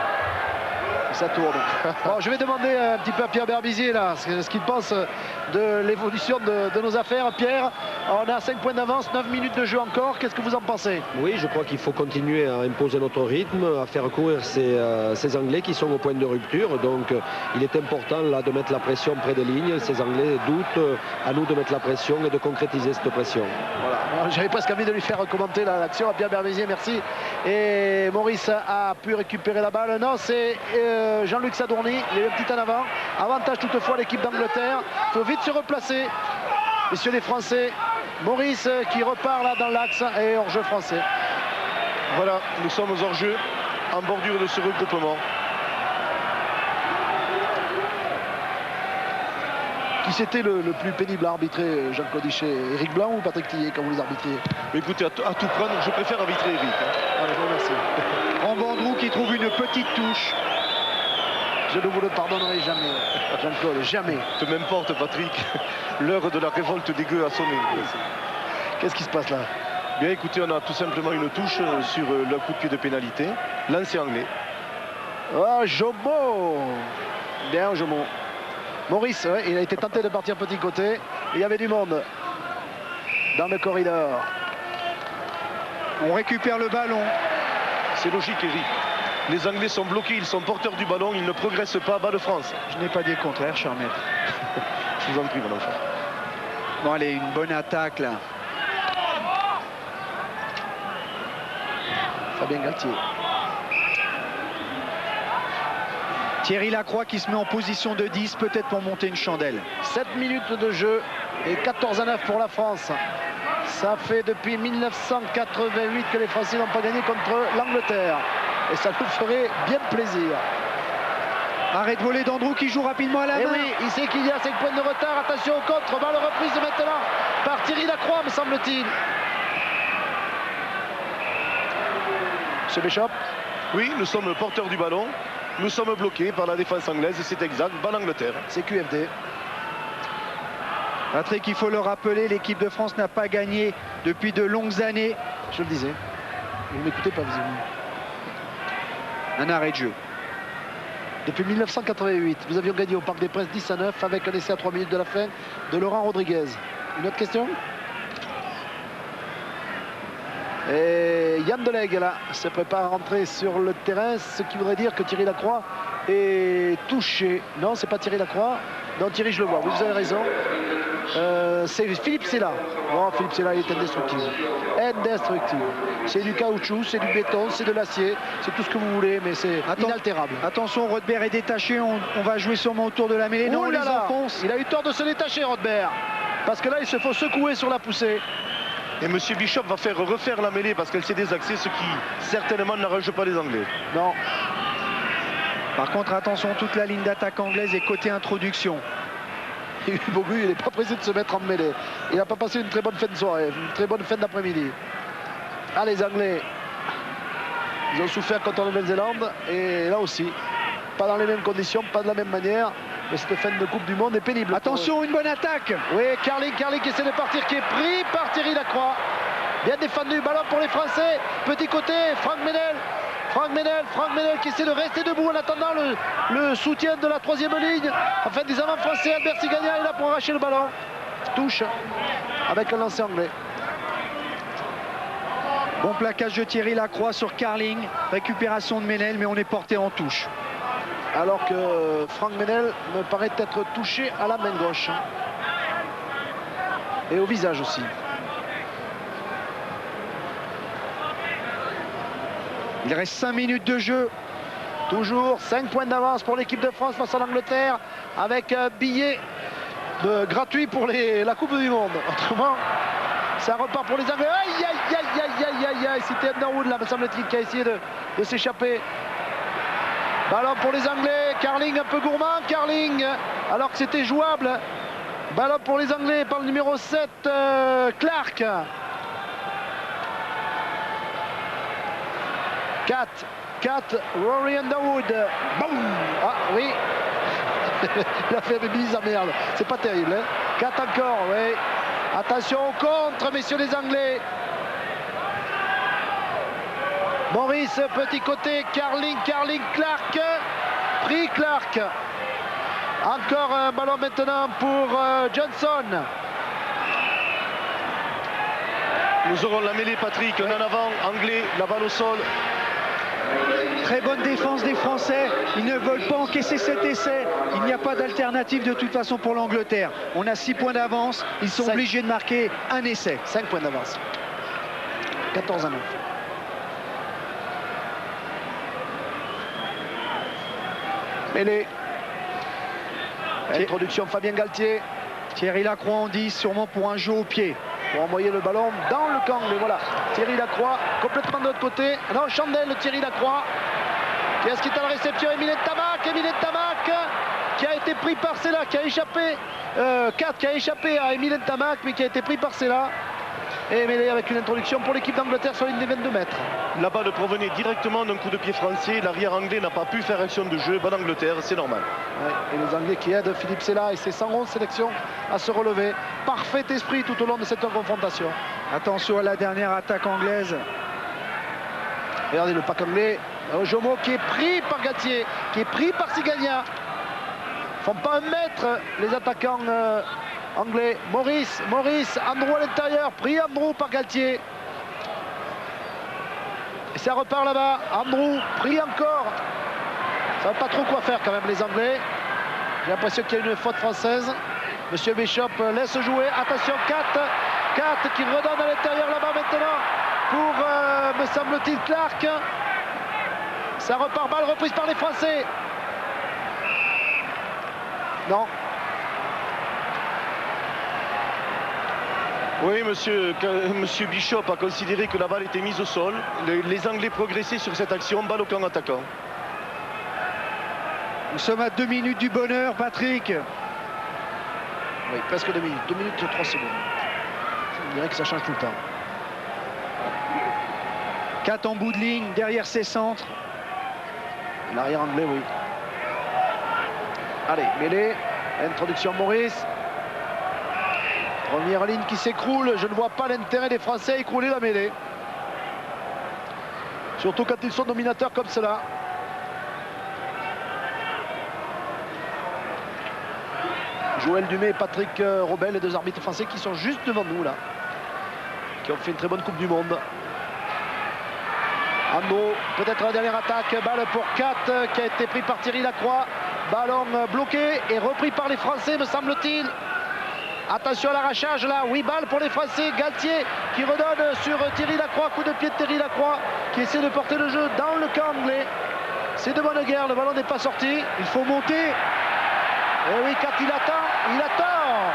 Ça tourne. Bon, je vais demander un petit peu à Pierre Berbizier là, ce qu'il pense de l'évolution de nos affaires. Pierre, on a 5 points d'avance, 9 minutes de jeu encore. Qu'est-ce que vous en pensez? Oui, je crois qu'il faut continuer à imposer notre rythme, à faire courir ces Anglais qui sont au point de rupture. Donc il est important là de mettre la pression près des lignes. Ces Anglais doutent, à nous de mettre la pression et de concrétiser cette pression. Voilà. J'avais presque envie de lui faire commenter l'action à Pierre Berbizier, merci. Et Maurice a pu récupérer la balle. Non, c'est Jean-Luc Sadourny, il est le petit en avant. Avantage toutefois l'équipe d'Angleterre. Il faut vite se replacer. Messieurs les Français, Maurice qui repart là dans l'axe et hors-jeu français. Voilà, nous sommes aux hors-jeu en bordure de ce regroupement. Qui c'était le plus pénible à arbitrer, Jean-Claude Dichet? Éric Blanc ou Patrick Tillet quand vous les arbitriez? Mais écoutez, à tout prendre, je préfère arbitrer Éric. Hein. Allez, je vous remercie. Rambandrou qui trouve une petite touche. Je ne vous le pardonnerai jamais, Jean-Claude, jamais. Peu m'importe, Patrick. L'heure de la révolte des gueux a sonné. Qu'est-ce qui se passe là? Bien, écoutez, on a tout simplement une touche sur le coup de pied de pénalité. Lancé anglais. Oh, Jomo. Bien, Jomo. Maurice, ouais, il a été tenté de partir petit côté. Il y avait du monde dans le corridor. On récupère le ballon. C'est logique, Eric. Les Anglais sont bloqués, ils sont porteurs du ballon, ils ne progressent pas. Bas de France. Je n'ai pas dit le contraire, cher maître. Je vous en prie, mon enfant. Bon, allez, une bonne attaque là. Fabien Galtier. Thierry Lacroix qui se met en position de 10, peut-être pour monter une chandelle. 7 minutes de jeu et 14-9 pour la France. Ça fait depuis 1988 que les Français n'ont pas gagné contre l'Angleterre. Et ça nous ferait bien plaisir. Arrêt de volée d'Andrew qui joue rapidement à la main. Et oui, il sait qu'il y a 5 points de retard. Attention au contre. Balle reprise maintenant par Thierry Lacroix, me semble-t-il. Monsieur Bishop. Oui, nous sommes porteurs du ballon. Nous sommes bloqués par la défense anglaise. C'est exact. Balle Angleterre. C'est QFD. Patrick, il faut le rappeler, l'équipe de France n'a pas gagné depuis de longues années. Je le disais. Vous ne m'écoutez pas, visiblement. Un arrêt de jeu. Depuis 1988, nous avions gagné au Parc des Princes 10-9 avec un essai à 3 minutes de la fin de Laurent Rodriguez. Une autre question? Et Yann Delegue là se prépare à rentrer sur le terrain, ce qui voudrait dire que Thierry Lacroix est touché. Non, c'est pas Thierry Lacroix. Non, Thierry, je le vois. Vous avez raison. C'est Philippe Sella. Oh, Philippe Sella, il est indestructible. Indestructible. C'est du caoutchouc, c'est du béton, c'est de l'acier, c'est tout ce que vous voulez, mais c'est inaltérable. Attention, Rodbert est détaché. On va jouer sûrement autour de la mêlée. Non, Ouh là les là, enfonce. il a eu tort de se détacher, Rodbert. Parce que là, il se faut secouer sur la poussée. Et M. Bishop va faire refaire la mêlée parce qu'elle s'est désaxée, ce qui certainement n'arrange pas les Anglais. Non. Par contre, attention, toute la ligne d'attaque anglaise est côté introduction. Bogu, il n'est pas pressé de se mettre en mêlée. Il n'a pas passé une très bonne fin de soirée, une très bonne fin d'après-midi. Ah, les Anglais, ils ont souffert contre la Nouvelle-Zélande. Et là aussi, pas dans les mêmes conditions, pas de la même manière. Mais cette fin de Coupe du Monde est pénible. Attention, une bonne attaque. Oui, Carling qui essaie de partir, qui est pris par Thierry Lacroix. Bien défendu, ballon pour les Français. Petit côté, Franck Ménel qui essaie de rester debout en attendant le soutien de la troisième ligne. Enfin, des avants français, Albert Sigagna est là pour arracher le ballon. Touche avec un lancer anglais. Bon plaquage de Thierry Lacroix sur Carling. Récupération de Ménel, mais on est porté en touche. Alors que Franck Ménel me paraît être touché à la main gauche. Et au visage aussi. Il reste 5 minutes de jeu. Toujours 5 points d'avance pour l'équipe de France face à l'Angleterre, avec un billet gratuit pour la Coupe du Monde. Autrement, ça repart pour les Anglais. Aïe, aïe, aïe, aïe, aïe, aïe, aïe. C'était Underwood là, me semble-t-il, qui a essayé de s'échapper. Ballon pour les Anglais. Carling un peu gourmand. Carling, alors que c'était jouable. Ballon pour les Anglais par le numéro 7, Clark. 4, Rory Underwood. Boum. Ah oui. Il a fait une mise à merde. C'est pas terrible. Hein. 4 encore, oui. Attention au contre, messieurs les Anglais. Maurice, petit côté, Carling, Clark. Pris Clark. Encore un ballon maintenant pour Johnson. Nous aurons la mêlée, Patrick. Un en avant, anglais, la balle au sol. Très bonne défense des Français. Ils ne veulent pas encaisser cet essai. Il n'y a pas d'alternative de toute façon pour l'Angleterre. On a 6 points d'avance. Ils sont obligés de marquer un essai. 5 points d'avance. 14 à 9. Mêlée. Introduction Fabien Galtier. Thierry Lacroix en 10, sûrement pour un jeu au pied. Pour envoyer le ballon dans le camp. Mais voilà, Thierry Lacroix complètement de l'autre côté. Non, Chandel, Thierry Lacroix. Qui est-ce qui est à la réception? Emile Ntamak qui a été pris par Sella, qui a échappé. 4 qui a échappé à Emile Ntamak, mais qui a été pris par Sella. Et mêlé avec une introduction pour l'équipe d'Angleterre sur une des 22 mètres. La balle provenait directement d'un coup de pied français. L'arrière anglais n'a pas pu faire action de jeu. Bonne Angleterre, c'est normal. Ouais, et les Anglais qui aident Philippe Sella et ses 111 sélections à se relever. Parfait esprit tout au long de cette confrontation. Attention à la dernière attaque anglaise. Regardez le pack anglais. Jomo qui est pris par Galtier, qui est pris par Sigagna. Ils font pas un mètre les attaquants anglais. Maurice, Andrew à l'intérieur, pris Andrew par Galtier. Et ça repart là-bas. Andrew, pris encore. Ça ne savent pas trop quoi faire quand même les Anglais. J'ai l'impression qu'il y a une faute française. Monsieur Bishop laisse jouer. Attention, 4 qui redonne à l'intérieur là-bas maintenant pour, me semble-t-il, Clark. Ça repart, balle reprise par les Français. Non. Oui, monsieur Bishop a considéré que la balle était mise au sol. Les Anglais progressaient sur cette action, balle au camp attaquant. Nous sommes à 2 minutes du bonheur, Patrick. Oui, presque 2 minutes. 2 minutes et 3 secondes. On dirait que ça change tout le temps. 4 en bout de ligne, derrière ses centres. L'arrière anglais, oui. Allez, mêlée. Introduction Maurice. Première ligne qui s'écroule. Je ne vois pas l'intérêt des Français à écrouler la mêlée. Surtout quand ils sont dominateurs comme cela. Joël Dumais et Patrick Robel, les deux arbitres français qui sont juste devant nous là. Qui ont fait une très bonne Coupe du Monde. Andro, peut-être la dernière attaque, balle pour 4 qui a été pris par Thierry Lacroix. Ballon bloqué et repris par les Français, me semble-t-il. Attention à l'arrachage là, 8 balles pour les Français. Galtier qui redonne sur Thierry Lacroix, coup de pied de Thierry Lacroix qui essaie de porter le jeu dans le camp anglais. C'est de bonne guerre, le ballon n'est pas sorti. Il faut monter. Et oui, quand il attend, il a tort.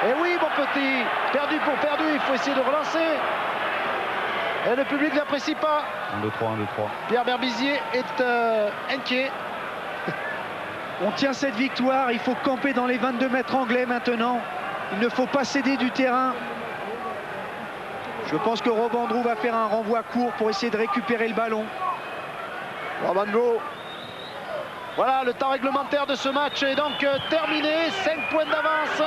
Et oui, mon petit, perdu pour perdu, il faut essayer de relancer. Et le public n'apprécie pas. 1-2-3, 1-2-3. Pierre Berbizier est inquiet. On tient cette victoire, il faut camper dans les 22 mètres anglais maintenant. Il ne faut pas céder du terrain. Je pense que Robandrou va faire un renvoi court pour essayer de récupérer le ballon. Robandrou. Voilà, le temps réglementaire de ce match est donc terminé. 5 points d'avance.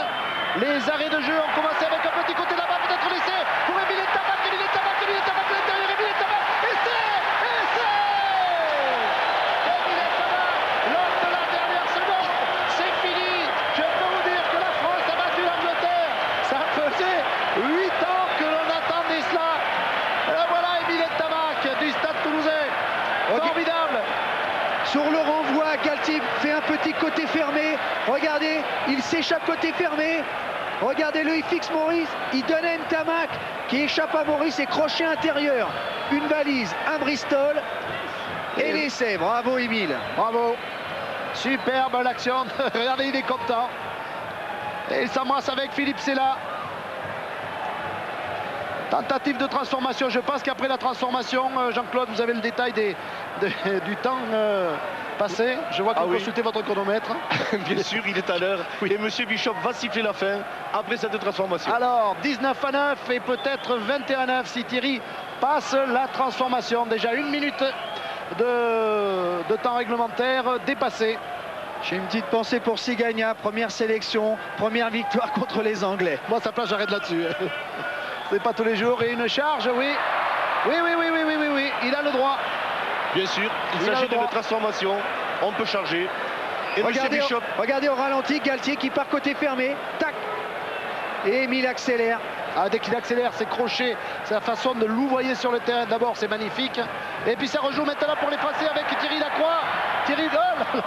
Les arrêts de jeu ont commencé avec un petit côté là-bas, peut-être laissé pour Émile Ntamak, Émile Ntamak, Émile Ntamak à l'intérieur, Émile Ntamak, et c'est Émile Ntamak, lors de la dernière seconde, c'est fini. Je peux vous dire que la France a battu l'Angleterre. Ça faisait 8 ans que l'on attendait cela. Et voilà Émile Ntamak du Stade Toulousain. Formidable. Sur le renvoi, Galtier fait un petit côté fermé. Regardez, il s'échappe côté fermé. Regardez-le, il fixe Maurice. Il donne à Ntamak qui échappe à Maurice et crochet intérieur. Une valise, un Bristol. Et l'essai. Bravo, Émile. Bravo. Superbe l'action. Regardez, il est content. Et il s'embrasse avec Philippe Sella. Tentative de transformation. Je pense qu'après la transformation, Jean-Claude, vous avez le détail du temps passé. Je vois que vous consultez votre chronomètre. Bien sûr, il est à l'heure. Et M. Bishop va siffler la fin après cette transformation. Alors, 19-9 et peut-être 21-9 si Thierry passe la transformation. Déjà 1 minute de temps réglementaire dépassé. J'ai une petite pensée pour Sigagna. Première sélection, première victoire contre les Anglais. Moi, sa place, j'arrête là-dessus. C'est pas tous les jours. Et une charge, oui. Oui, il a le droit. Bien sûr, il s'agit d'une transformation. On peut charger. Et regardez, Bishop. Regardez au ralenti, Galtier qui part côté fermé. Tac. Et Émile accélère. Ah, dès qu'il accélère, ses crochets, sa façon de louvoyer sur le terrain, d'abord, c'est magnifique. Et puis ça rejoue maintenant pour les Français avec Thierry Lacroix. Thierry Goll.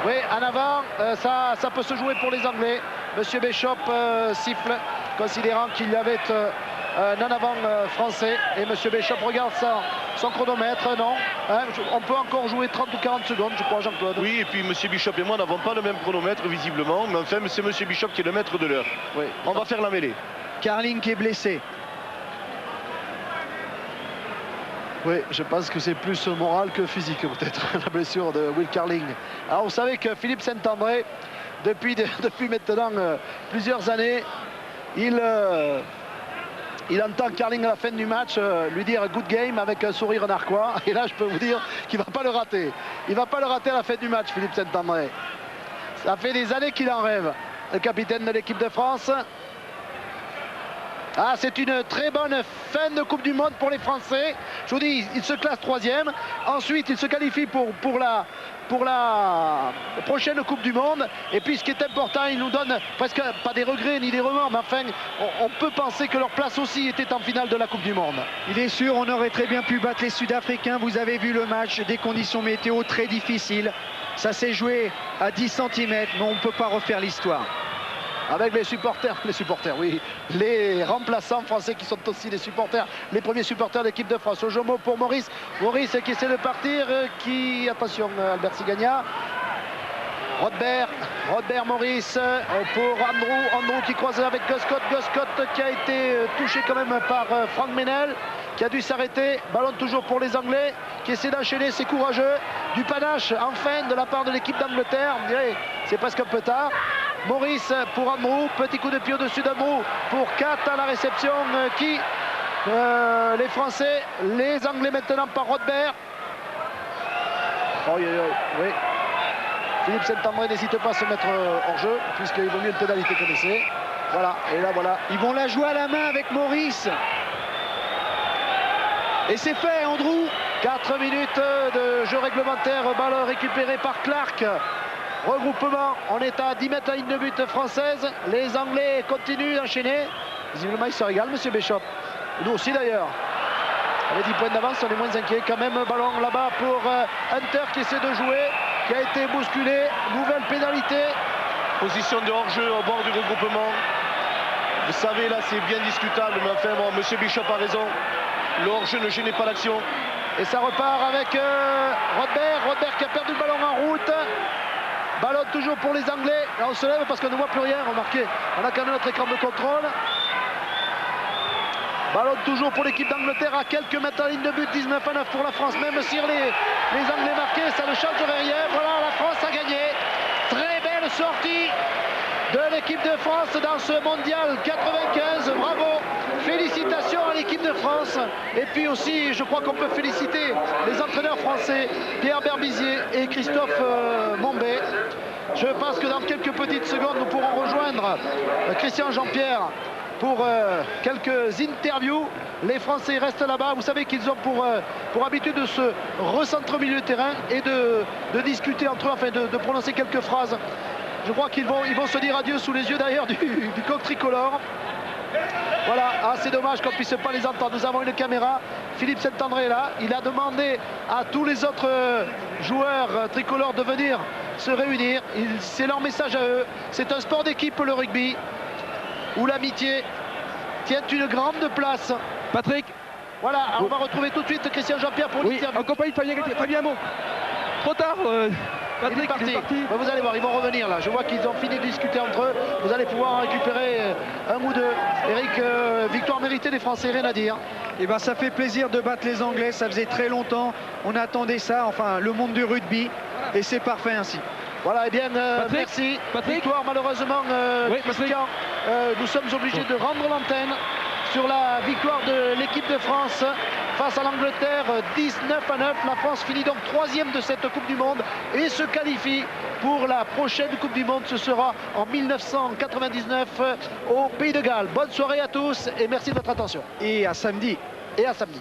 Oui, en avant, ça peut se jouer pour les Anglais. Monsieur Bishop siffle, considérant qu'il y avait un en avant français. Et Monsieur Bishop regarde son chronomètre. Non, hein, on peut encore jouer 30 ou 40 secondes, je crois, Jean-Claude. Oui, et puis Monsieur Bishop et moi n'avons pas le même chronomètre, visiblement. Mais enfin, c'est Monsieur Bishop qui est le maître de l'heure. Oui. On va faire la mêlée. Carling qui est blessé. Oui, je pense que c'est plus moral que physique, peut-être, la blessure de Will Carling. Alors, vous savez que Philippe Saint-André, depuis maintenant plusieurs années, il entend Carling à la fin du match lui dire good game avec un sourire narquois. Et là, je peux vous dire qu'il ne va pas le rater. Il ne va pas le rater à la fin du match, Philippe Saint-André. Ça fait des années qu'il en rêve, le capitaine de l'équipe de France. Ah, c'est une très bonne fin de Coupe du Monde pour les Français. Je vous dis, ils se classent 3e. Ensuite, ils se qualifient pour la prochaine Coupe du Monde. Et puis, ce qui est important, ils nous donnent presque pas des regrets ni des remords, mais enfin, on peut penser que leur place aussi était en finale de la Coupe du Monde. Il est sûr, on aurait très bien pu battre les Sud-Africains. Vous avez vu le match, des conditions météo très difficiles. Ça s'est joué à 10 cm, mais on ne peut pas refaire l'histoire. Avec les supporters, oui, les remplaçants français qui sont aussi les supporters, les premiers supporters de l'équipe de France. Au Jomo pour Maurice qui essaie de partir, attention, Albert Sigagna. Rodbert Maurice pour Andrew qui croise avec Goscott qui a été touché quand même par Franck Menel, qui a dû s'arrêter. Ballon toujours pour les Anglais qui essaie d'enchaîner, c'est courageux. Du panache enfin de la part de l'équipe d'Angleterre, on dirait c'est presque un peu tard. Maurice pour Andrew, petit coup de pied au-dessus d'Andrew pour 4 à la réception les Français, les Anglais maintenant par Rodbert. Oui. Philippe Saint-André n'hésite pas à se mettre hors jeu, puisqu'il vaut mieux une pénalité que d'essai. Voilà, et là voilà. Ils vont la jouer à la main avec Maurice. Et c'est fait, Andrew. 4 minutes de jeu réglementaire, balle récupérée par Clark. Regroupement, on est à 10 mètres à ligne de but française. Les Anglais continuent d'enchaîner. Visiblement, il se régale, monsieur Bishop. Nous aussi d'ailleurs. Avec 10 points d'avance, on est moins inquiet. Quand même, ballon là-bas pour Hunter qui essaie de jouer, qui a été bousculé. Nouvelle pénalité. Position de hors-jeu au bord du regroupement. Vous savez, là, c'est bien discutable, mais enfin, bon, M. Bishop a raison. Le hors-jeu ne gênait pas l'action. Et ça repart avec Rodbert. Rodbert qui a perdu le ballon en route. Ballon toujours pour les Anglais. Là, on se lève parce qu'on ne voit plus rien. Remarquez, on a quand même notre écran de contrôle. Ballon toujours pour l'équipe d'Angleterre à quelques mètres de la ligne de but. 19-9 pour la France. Même si les Anglais marquaient, ça ne changerait rien. Voilà, la France a gagné. Très belle sortie de l'équipe de France dans ce mondial 95. Bravo, félicitations à l'équipe de France. Et puis aussi, je crois qu'on peut féliciter les entraîneurs français, Pierre Berbizier et Christophe Mombay. Je pense que dans quelques petites secondes, nous pourrons rejoindre Christian Jean-Pierre pour quelques interviews. Les Français restent là-bas. Vous savez qu'ils ont pour habitude de se recentrer au milieu de terrain et de discuter entre eux, enfin de prononcer quelques phrases. Je crois qu'ils vont se dire adieu sous les yeux d'ailleurs du coq tricolore. Voilà, c'est dommage qu'on ne puisse pas les entendre. Nous avons une caméra. Philippe Saint-André est là. Il a demandé à tous les autres joueurs tricolores de venir se réunir. C'est leur message à eux. C'est un sport d'équipe, le rugby, où l'amitié tient une grande place. Patrick. Voilà, on va retrouver tout de suite Christian Jean-Pierre pour l'interview. En compagnie de Fabien Amont. Trop tard. Patrick, il est parti. Ben, vous allez voir, ils vont revenir là. Je vois qu'ils ont fini de discuter entre eux. Vous allez pouvoir en récupérer un ou deux. Eric, victoire méritée des Français, rien à dire. Et ben, ça fait plaisir de battre les Anglais. Ça faisait très longtemps. On attendait ça. Enfin, le monde du rugby. Et c'est parfait ainsi. Voilà, et bien, merci. Patrick. Victoire, malheureusement, Christian. Nous sommes obligés de rendre l'antenne sur la victoire de l'équipe de France face à l'Angleterre, 19-9. La France finit donc 3e de cette Coupe du Monde et se qualifie pour la prochaine Coupe du Monde. Ce sera en 1999 au Pays de Galles. Bonne soirée à tous et merci de votre attention. Et à samedi. Et à samedi.